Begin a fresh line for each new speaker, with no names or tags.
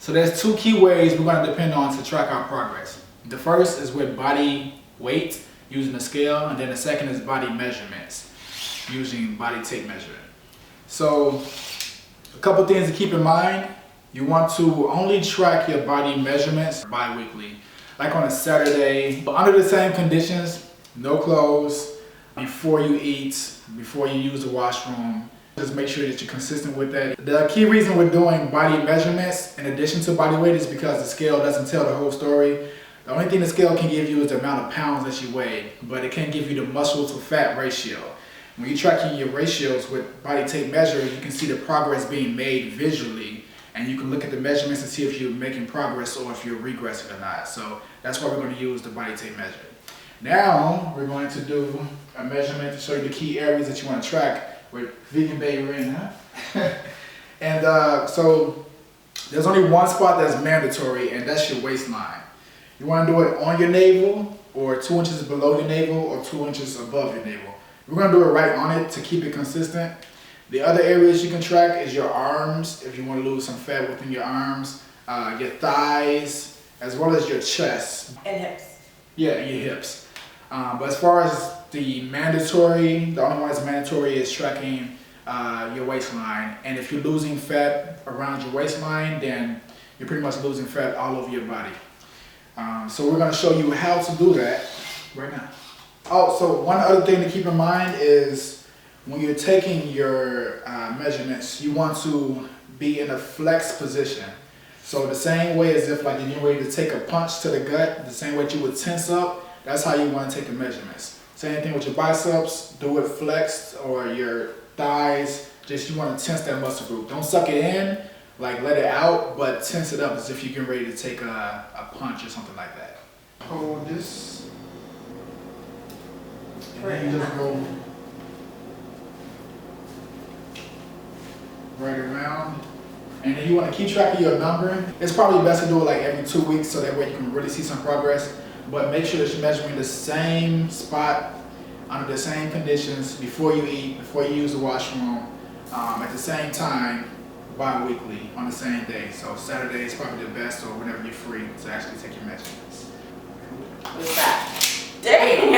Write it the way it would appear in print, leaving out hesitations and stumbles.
So there's two key ways we're going to depend on to track our progress. The first is with body weight using a scale, and then the second is body measurements using body tape measurement. So a couple things to keep in mind. You want to only track your body measurements bi-weekly, like on a Saturday, under the same conditions, no clothes, before you eat, before you use the washroom. Just make sure that you're consistent with that. The key reason we're doing body measurements in addition to body weight is because the scale doesn't tell the whole story. The only thing the scale can give you is the amount of pounds that you weigh, but it can't give you the muscle to fat ratio. When you're tracking your ratios with body tape measure, you can see the progress being made visually, and you can look at the measurements and see if you're making progress or if you're regressing or not. So that's why we're going to use the body tape measure. Now we're going to do a measurement to show you the key areas that you want to track with Vegan Baby Rain, And so there's only one spot that's mandatory, and that's your waistline. You want to do it on your navel, or 2 inches below your navel, or 2 inches above your navel. We're going to do it right on it to keep it consistent. The other areas you can track is your arms, if you want to lose some fat within your arms, your thighs, as well as your chest.
And hips.
Yeah, and your hips. But as far as the mandatory, the only one that's mandatory is tracking your waistline. And if you're losing fat around your waistline, then you're pretty much losing fat all over your body. So we're going to show you how to do that right now. Oh, so one other thing to keep in mind is when you're taking your measurements, you want to be in a flex position. So the same way as if like you're getting ready to take a punch to the gut, the same way you would tense up, that's how you want to take the measurements. Same thing with your biceps, do it flexed, or your thighs, just you want to tense that muscle group. Don't suck it in, like let it out, but tense it up as if you're getting ready to take a punch or something like that. Hold this, and then you just go right around. And then you want to keep track of your numbering. It's probably best to do it like every 2 weeks so that way you can really see some progress. But make sure that you're measuring the same spot under the same conditions before you eat, before you use the washroom, at the same time, bi-weekly on the same day. So Saturday is probably the best, or whenever you're free to actually take your measurements.
What's that? Dang!